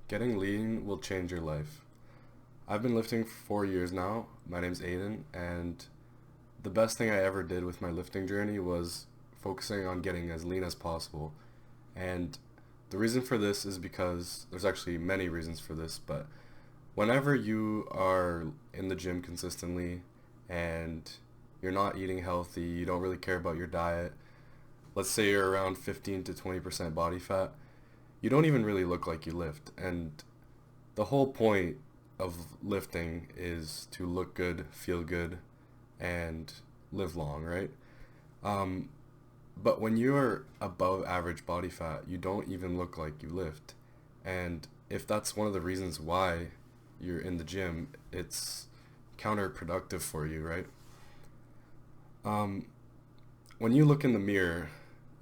Getting lean will change your life. I've been lifting for 4 years now. My name's Aiden, and the best thing I ever did with my lifting journey was focusing on getting as lean as possible. And the reason for this is because there's actually many reasons for this, but whenever you are in the gym consistently and you're not eating healthy, you don't really care about your diet, let's say you're around 15 to 20% body fat, you don't even really look like you lift. And the whole point of lifting is to look good, feel good, and live long, right? Um, but when you're above average body fat, you don't even look like you lift. And if that's one of the reasons why you're in the gym, it's counterproductive for you, right? Um, when you look in the mirror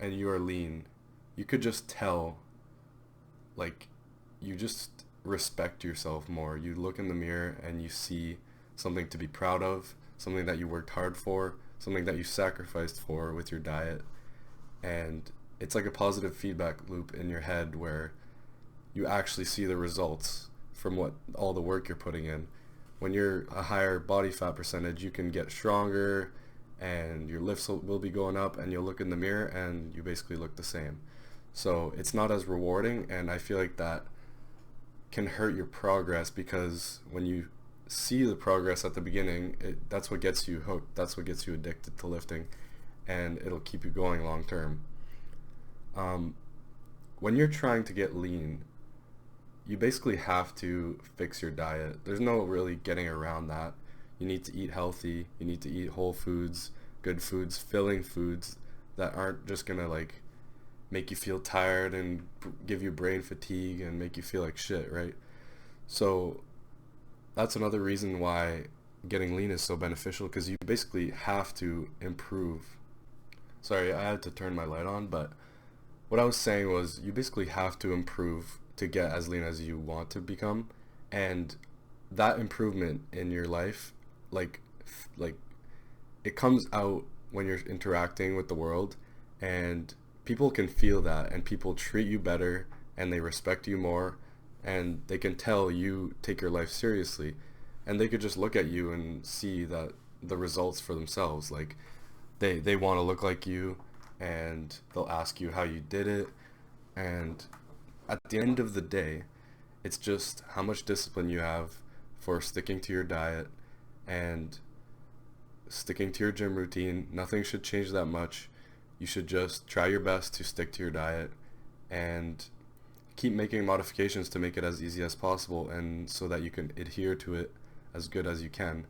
and you are lean, you could just tell, like, you just respect yourself more. You look in the mirror and you see something to be proud of, something that you worked hard for, something that you sacrificed for with your diet. And it's like a positive feedback loop in your head where you actually see the results from what all the work you're putting in. When you're a higher body fat percentage, you can get stronger and your lifts will be going up, and you'll look in the mirror and you basically look the same. So it's not as rewarding, and I feel like that can hurt your progress because when you see the progress at the beginning, that's what gets you hooked. That's what gets you addicted to lifting, and it'll keep you going long term. Um, when you're trying to get lean, you basically have to fix your diet. There's no really getting around that. You need to eat healthy. You need to eat whole foods, good foods, filling foods that aren't just gonna like make you feel tired and give you brain fatigue and make you feel like shit, right? So that's another reason why getting lean is so beneficial because you basically have to improve. Sorry, I had to turn my light on, but what I was saying was you basically have to improve to get as lean as you want to become, and that improvement in your life, like like it comes out when you're interacting with the world, and people can feel that, and people treat you better, and they respect you more, and they can tell you take your life seriously, and they could just look at you and see that the results for themselves. Like they want to look like you, and they'll ask you how you did it, and at the end of the day, it's just how much discipline you have for sticking to your diet and sticking to your gym routine. Nothing should change that much. You should just try your best to stick to your diet and keep making modifications to make it as easy as possible and so that you can adhere to it as good as you can.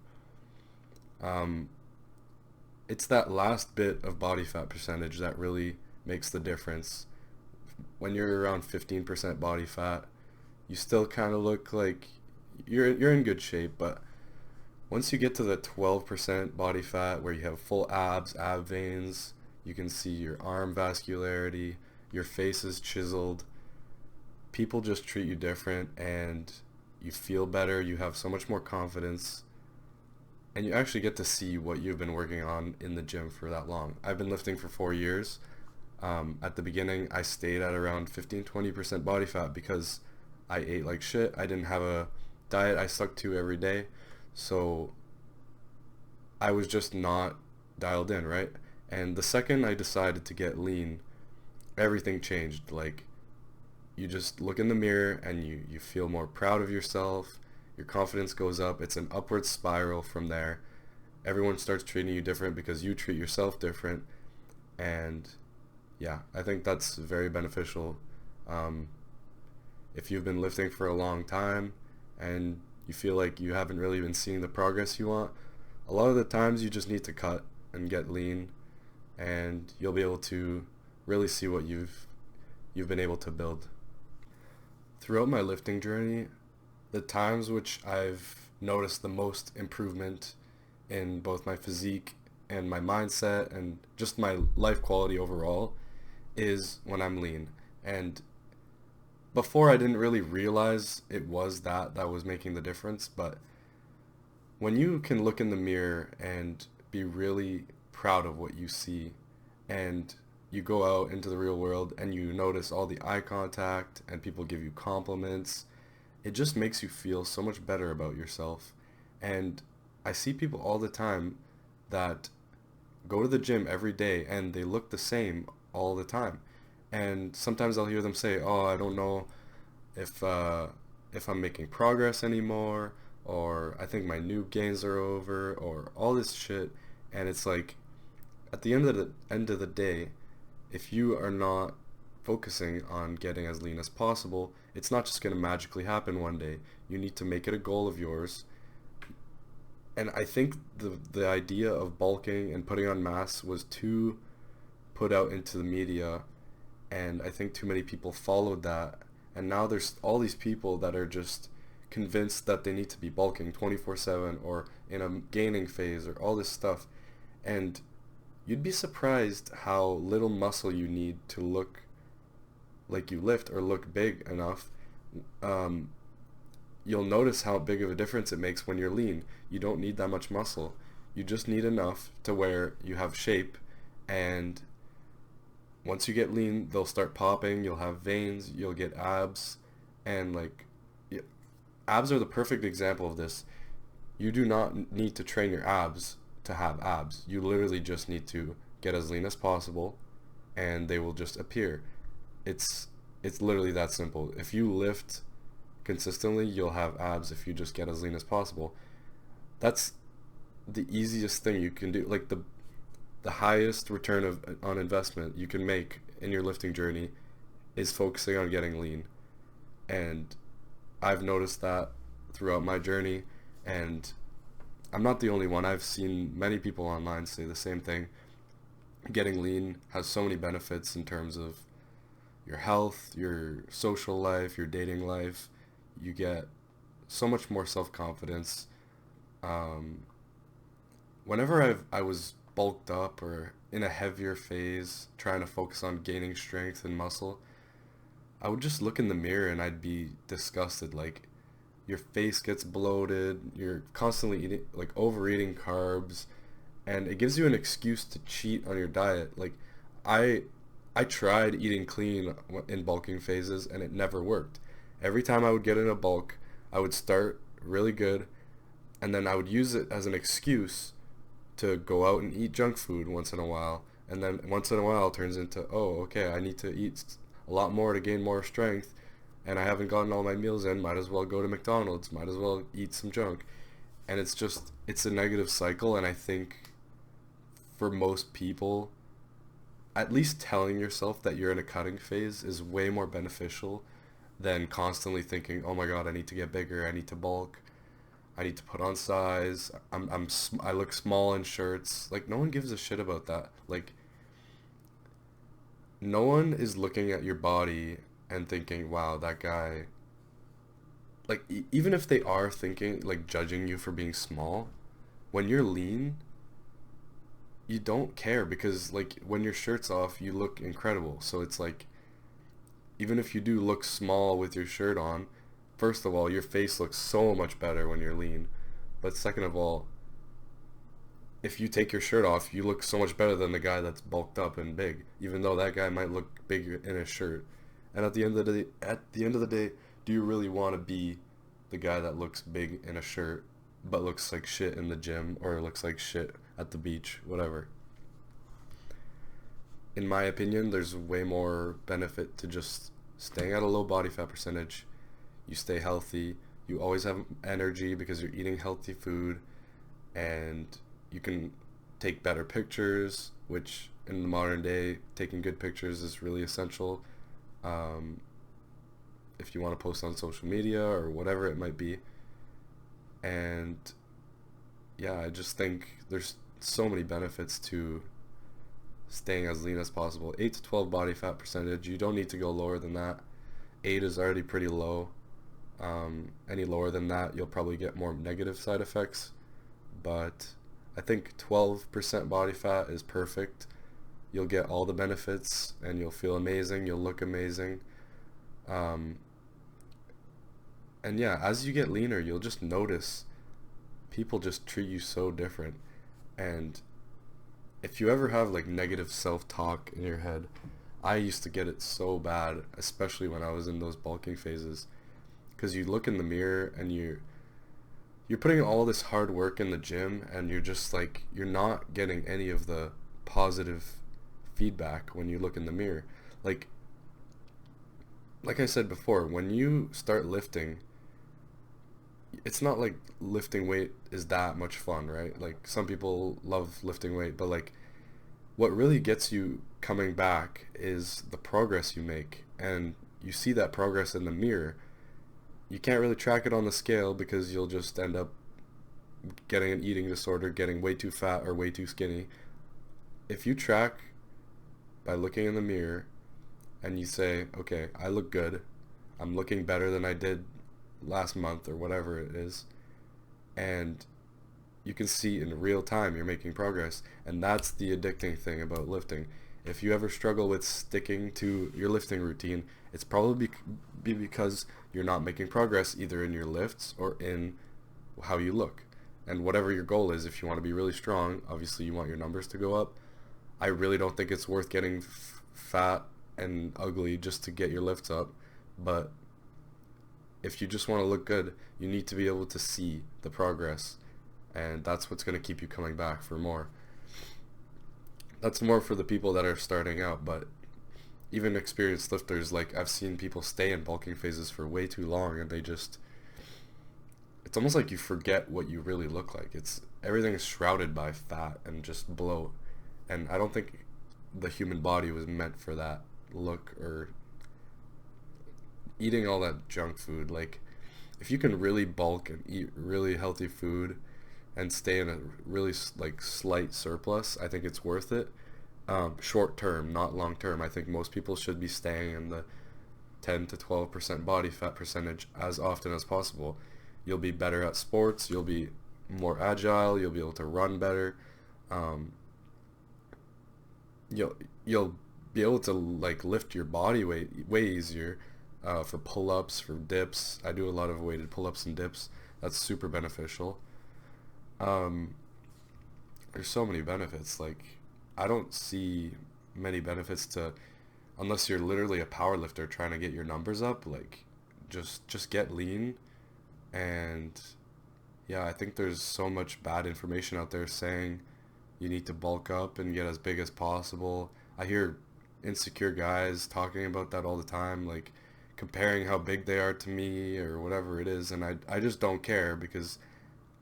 Um, it's that last bit of body fat percentage that really makes the difference. When you're around 15% body fat, you still kind of look like you're in good shape, but once you get to the 12% body fat where you have full abs, ab veins, you can see your arm vascularity, your face is chiseled, people just treat you different and you feel better, you have so much more confidence, and you actually get to see what you've been working on in the gym for that long. I've been lifting for 4 years. At the beginning, I stayed at around 15-20% body fat because I ate like shit. I didn't have a diet I stuck to every day. So I was just not dialed in, right? And the second I decided to get lean, everything changed. Like, you just look in the mirror and you feel more proud of yourself. Your confidence goes up. It's an upward spiral from there. Everyone starts treating you different because you treat yourself different. And yeah, I think that's very beneficial. Um, if you've been lifting for a long time and you feel like you haven't really been seeing the progress you want, a lot of the times you just need to cut and get lean, and you'll be able to really see what you've been able to build. Throughout my lifting journey, the times which I've noticed the most improvement in both my physique and my mindset and just my life quality overall is when I'm lean. And before I didn't really realize it was that was making the difference, but when you can look in the mirror and be really proud of what you see, and you go out into the real world and you notice all the eye contact and people give you compliments it just makes you feel so much better about yourself. And I see people all the time that go to the gym every day and they look the same all the time. And sometimes I'll hear them say, "Oh, I don't know if if I'm making progress anymore, or I think my new gains are over, or all this shit." And it's like, at the end of the day, if you are not focusing on getting as lean as possible, it's not just going to magically happen one day. You need to make it a goal of yours. And I think the idea of bulking and putting on mass was too put out into the media, and I think too many people followed that. And now there's all these people that are just convinced that they need to be bulking 24/7 or in a gaining phase or all this stuff. And you'd be surprised how little muscle you need to look like you lift or look big enough. Um, you'll notice how big of a difference it makes when you're lean. You don't need that much muscle. You just need enough to where you have shape, and once you get lean, they'll start popping, you'll have veins, you'll get abs, and like, abs are the perfect example of this. You do not need to train your abs to have abs. You literally just need to get as lean as possible, and they will just appear. It's literally that simple. If you lift consistently, you'll have abs if you just get as lean as possible. That's the easiest thing you can do. Like the highest return on investment you can make in your lifting journey is focusing on getting lean. And I've noticed that throughout my journey, and I'm not the only one. I've seen many people online say the same thing. Getting lean has so many benefits in terms of your health, your social life, your dating life. You get so much more self-confidence. Um, Whenever I was bulked up or in a heavier phase, trying to focus on gaining strength and muscle, I would just look in the mirror and I'd be disgusted. Like, your face gets bloated, you're constantly eating, like, overeating carbs, and it gives you an excuse to cheat on your diet. Like, I I tried eating clean in bulking phases and it never worked. Every time I would get in a bulk, I would start really good, and then I would use it as an excuse to go out and eat junk food once in a while. And then once in a while it turns into, oh, okay, I need to eat a lot more to gain more strength, and I haven't gotten all my meals in, might as well go to McDonald's, might as well eat some junk. And it's a negative cycle, and I think for most people, at least telling yourself that you're in a cutting phase is way more beneficial than constantly thinking, oh my god, I need to get bigger, I need to bulk, I need to put on size, I look small in shirts. Like, no one gives a shit about that. Like, no one is looking at your body and thinking, wow, that guy, like, even if they are thinking, like, judging you for being small, when you're lean, you don't care, because, like, when your shirt's off, you look incredible. So it's like, even if you do look small with your shirt on, first of all, your face looks so much better when you're lean. But second of all, if you take your shirt off, you look so much better than the guy that's bulked up and big, even though that guy might look bigger in his shirt. And at the end of the day, do you really want to be the guy that looks big in a shirt but looks like shit in the gym, or looks like shit at the beach, whatever? In my opinion, there's way more benefit to just staying at a low body fat percentage. You stay healthy, you always have energy because you're eating healthy food, and you can take better pictures, which in the modern day, taking good pictures is really essential. Um, if you want to post on social media or whatever it might be. And yeah, I just think there's so many benefits to staying as lean as possible. 8 to 12 body fat percentage. You don't need to go lower than that. 8 is already pretty low. Any lower than that, you'll probably get more negative side effects. But I think 12% body fat is perfect. You'll get all the benefits and you'll feel amazing. You'll look amazing. Um, and yeah, as you get leaner, you'll just notice people just treat you so different. And if you ever have like negative self-talk in your head, I used to get it so bad, especially when I was in those bulking phases. because you look in the mirror and you're putting all this hard work in the gym, and you're just like, you're not getting any of the positive feedback when you look in the mirror. Like like I said before, when you start lifting, it's not like lifting weight is that much fun, right? Like some people love lifting weight, but like what really gets you coming back is the progress you make, and you see that progress in the mirror. You can't really track it on the scale because you'll just end up getting an eating disorder, getting way too fat or way too skinny. If you track by looking in the mirror and you say, okay, I look good, I'm looking better than I did last month or whatever it is, and you can see in real time you're making progress. And that's the addicting thing about lifting. If you ever struggle with sticking to your lifting routine, it's probably be because you're not making progress either in your lifts or in how you look. And whatever your goal is, if you want to be really strong, obviously you want your numbers to go up. I really don't think it's worth getting fat and ugly just to get your lifts up. But if you just want to look good, you need to be able to see the progress. And that's what's going to keep you coming back for more. That's more for the people that are starting out, but even experienced lifters, like I've seen people stay in bulking phases for way too long, and it's almost like you forget what you really look like. It's everything is shrouded by fat and just bloat. And I don't think the human body was meant for that look, or eating all that junk food. Like if you can really bulk and eat really healthy food and stay in a really like slight surplus, I think it's worth it. Short term, not long term. I think most people should be staying in the 10 to 12% body fat percentage as often as possible. You'll be better at sports, you'll be more agile, you'll be able to run better. Um, you'll be able to like lift your body weight way easier, for pull-ups, for dips. I do a lot of weighted pull-ups and dips. That's super beneficial. Um, there's so many benefits. Like I don't see many benefits to, unless you're literally a power lifter trying to get your numbers up. Like just get lean. And yeah, I think there's so much bad information out there saying you need to bulk up and get as big as possible. I hear insecure guys talking about that all the time, like comparing how big they are to me or whatever it is, and I just don't care because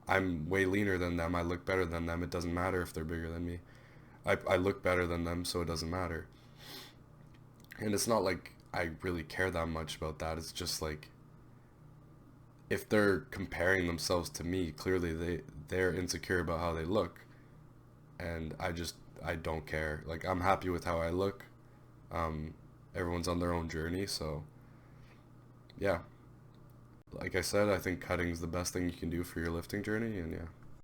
I'm way leaner than them. I look better than them. It doesn't matter if they're bigger than me. I look better than them, so it doesn't matter. And it's not like I really care that much about that. It's just like if they're comparing themselves to me, clearly they're insecure about how they look, and I don't care. Like I'm happy with how I look. Um, Everyone's on their own journey, so yeah. Like I said, I think cutting's the best thing you can do for your lifting journey, and yeah.